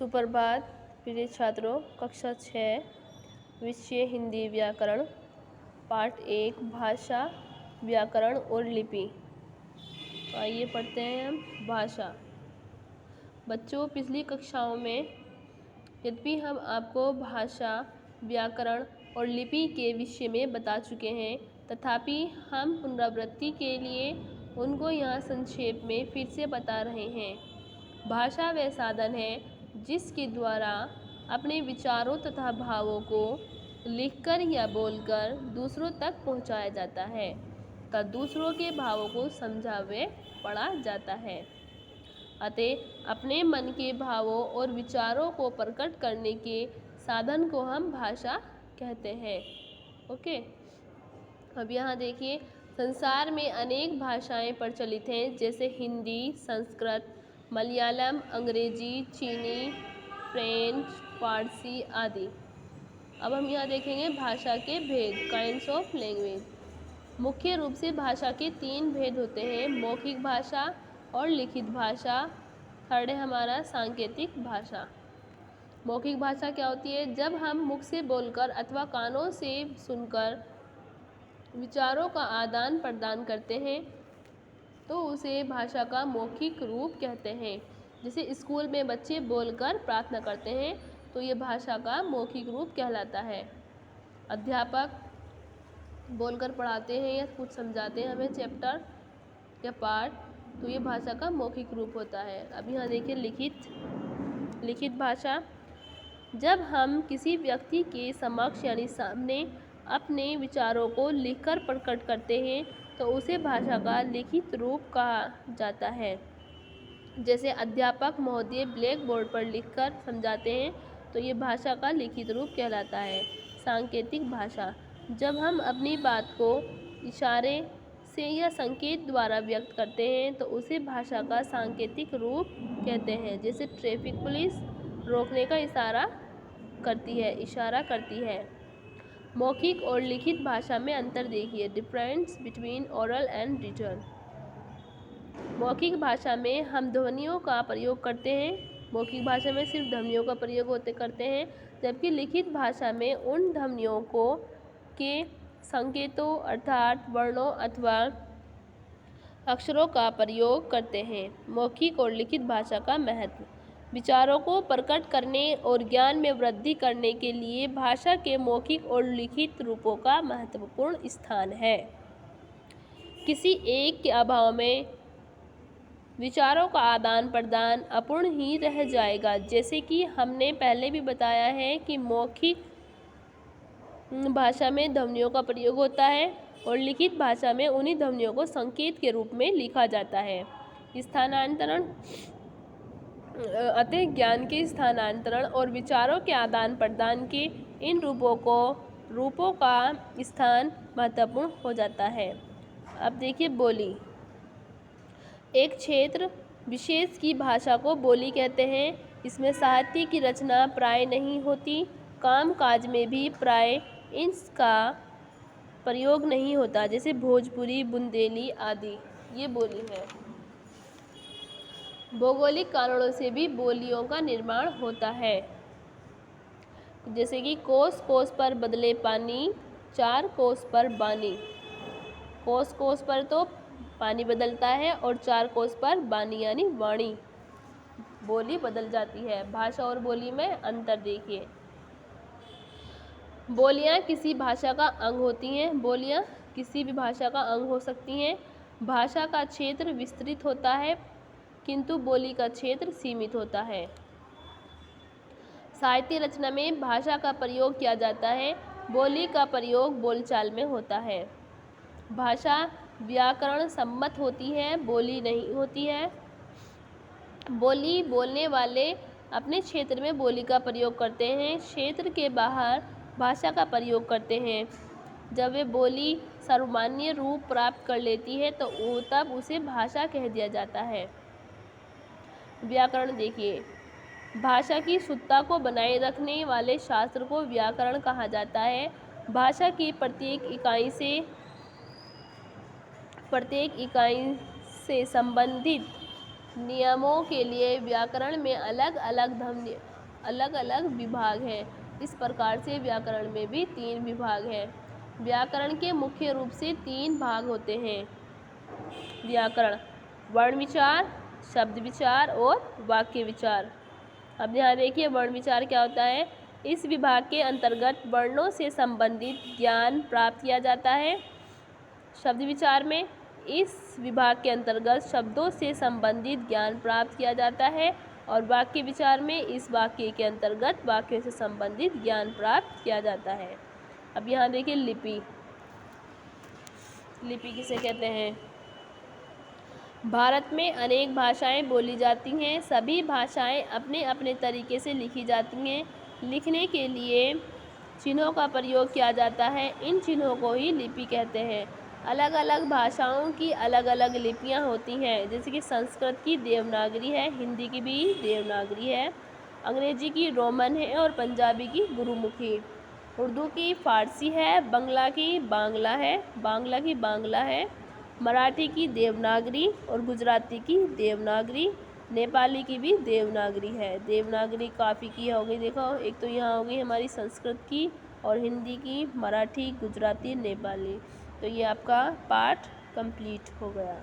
सुप्रभात प्रिय छात्रों। कक्षा 6 विषय हिंदी व्याकरण पाठ 1 भाषा व्याकरण और लिपि। आइए पढ़ते हैं हम भाषा। बच्चों, पिछली कक्षाओं में यद्यपि हम आपको भाषा व्याकरण और लिपि के विषय में बता चुके हैं, तथापि हम पुनरावृत्ति के लिए उनको यहाँ संक्षेप में फिर से बता रहे हैं। भाषा वह साधन है जिसके द्वारा अपने विचारों तथा भावों को लिखकर या बोलकर दूसरों तक पहुंचाया जाता है तथा दूसरों के भावों को समझा व पढ़ा जाता है। अतः अपने मन के भावों और विचारों को प्रकट करने के साधन को हम भाषा कहते हैं। ओके, अब यहाँ देखिए, संसार में अनेक भाषाएं प्रचलित हैं, जैसे हिंदी, संस्कृत, मलयालम, अंग्रेजी, चीनी, फ्रेंच, फारसी आदि। अब हम यहाँ देखेंगे भाषा के भेद, काइंड्स ऑफ लैंग्वेज। मुख्य रूप से भाषा के 3 भेद होते हैं, मौखिक भाषा और लिखित भाषा। थर्ड है हमारा सांकेतिक भाषा। मौखिक भाषा क्या होती है? जब हम मुख से बोलकर अथवा कानों से सुनकर विचारों का आदान प्रदान करते हैं तो उसे भाषा का मौखिक रूप कहते हैं। जैसे स्कूल में बच्चे बोलकर प्रार्थना करते हैं तो ये भाषा का मौखिक रूप कहलाता है। अध्यापक बोलकर पढ़ाते हैं या कुछ समझाते हैं हमें चैप्टर या पाठ, तो ये भाषा का मौखिक रूप होता है। अब यहाँ देखिए लिखित भाषा। जब हम किसी व्यक्ति के समक्ष यानी सामने अपने विचारों को लिखकर प्रकट करते हैं तो उसे भाषा का लिखित रूप कहा जाता है। जैसे अध्यापक महोदय ब्लैक बोर्ड पर लिखकर समझाते हैं तो ये भाषा का लिखित रूप कहलाता है। सांकेतिक भाषा। जब हम अपनी बात को इशारे से या संकेत द्वारा व्यक्त करते हैं तो उसे भाषा का सांकेतिक रूप कहते हैं। जैसे ट्रैफिक पुलिस रोकने का इशारा करती है। मौखिक और लिखित भाषा में अंतर देखिए, difference between oral and written. मौखिक भाषा में हम ध्वनियों का प्रयोग करते हैं। मौखिक भाषा में सिर्फ ध्वनियों का प्रयोग करते हैं, जबकि लिखित भाषा में उन ध्वनियों के संकेतों अर्थात वर्णों अथवा अक्षरों का प्रयोग करते हैं। मौखिक और लिखित भाषा का महत्व। विचारों को प्रकट करने और ज्ञान में वृद्धि करने के लिए भाषा के मौखिक और लिखित रूपों का महत्वपूर्ण स्थान है। किसी एक के अभाव में विचारों का आदान प्रदान अपूर्ण ही रह जाएगा। जैसे कि हमने पहले भी बताया है कि मौखिक भाषा में ध्वनियों का प्रयोग होता है और लिखित भाषा में उन्हीं ध्वनियों को संकेत के रूप में लिखा जाता है। स्थानांतरण। अतः ज्ञान के स्थानांतरण और विचारों के आदान प्रदान के इन रूपों का स्थान महत्वपूर्ण हो जाता है। अब देखिए बोली। एक क्षेत्र विशेष की भाषा को बोली कहते हैं। इसमें साहित्य की रचना प्राय नहीं होती। काम काज में भी प्राय इसका प्रयोग नहीं होता, जैसे भोजपुरी, बुंदेली आदि। ये बोली है। भौगोलिक कारणों से भी बोलियों का निर्माण होता है, जैसे कि कोस कोस पर बदले पानी, 4 कोस पर बानी। कोस कोस पर तो पानी बदलता है और 4 कोस पर बानी यानी वाणी, बोली बदल जाती है। भाषा और बोली में अंतर देखिए। बोलियां किसी भाषा का अंग होती हैं। बोलियां किसी भी भाषा का अंग हो सकती हैं। भाषा का क्षेत्र विस्तृत होता है किंतु बोली का क्षेत्र सीमित होता है। साहित्य रचना में भाषा का प्रयोग किया जाता है, बोली का प्रयोग बोलचाल में होता है। भाषा व्याकरण सम्मत होती है, बोली नहीं होती है। बोली बोलने वाले अपने क्षेत्र में बोली का प्रयोग करते हैं, क्षेत्र के बाहर भाषा का प्रयोग करते हैं। जब वे बोली सर्वमान्य रूप प्राप्त कर लेती है तो तब उसे भाषा कह दिया जाता है। व्याकरण देखिए। भाषा की शुद्धता को बनाए रखने वाले शास्त्र को व्याकरण कहा जाता है। भाषा की प्रत्येक इकाई से संबंधित नियमों के लिए व्याकरण में अलग अलग विभाग हैं। इस प्रकार से व्याकरण में भी 3 विभाग हैं। व्याकरण के मुख्य रूप से 3 भाग होते हैं। व्याकरण: वर्ण विचार, शब्द विचार और वाक्य विचार। अब यहाँ देखिए वर्ण विचार क्या होता है। इस विभाग के अंतर्गत वर्णों से संबंधित ज्ञान प्राप्त किया जाता है। शब्द विचार में इस विभाग के अंतर्गत शब्दों से संबंधित ज्ञान प्राप्त किया जाता है और वाक्य विचार में इस वाक्य के अंतर्गत वाक्यों से संबंधित ज्ञान प्राप्त किया जाता है। अब यहाँ देखिए लिपि। लिपि किसे कहते हैं? भारत में अनेक भाषाएं बोली जाती हैं। सभी भाषाएं अपने अपने तरीके से लिखी जाती हैं। लिखने के लिए चिन्हों का प्रयोग किया जाता है। इन चिन्हों को ही लिपि कहते हैं। अलग अलग भाषाओं की अलग अलग लिपियां होती हैं। जैसे कि संस्कृत की देवनागरी है, हिंदी की भी देवनागरी है, अंग्रेजी की रोमन है और पंजाबी की गुरुमुखी। उर्दू की फ़ारसी है, बांग्ला की बांग्ला है, मराठी की देवनागरी और गुजराती की देवनागरी, नेपाली की भी देवनागरी है। देवनागरी काफ़ी की हो गई, देखो एक तो यहाँ हो गई हमारी संस्कृत की और हिंदी की, मराठी, गुजराती, नेपाली। तो ये आपका पाठ कंप्लीट हो गया।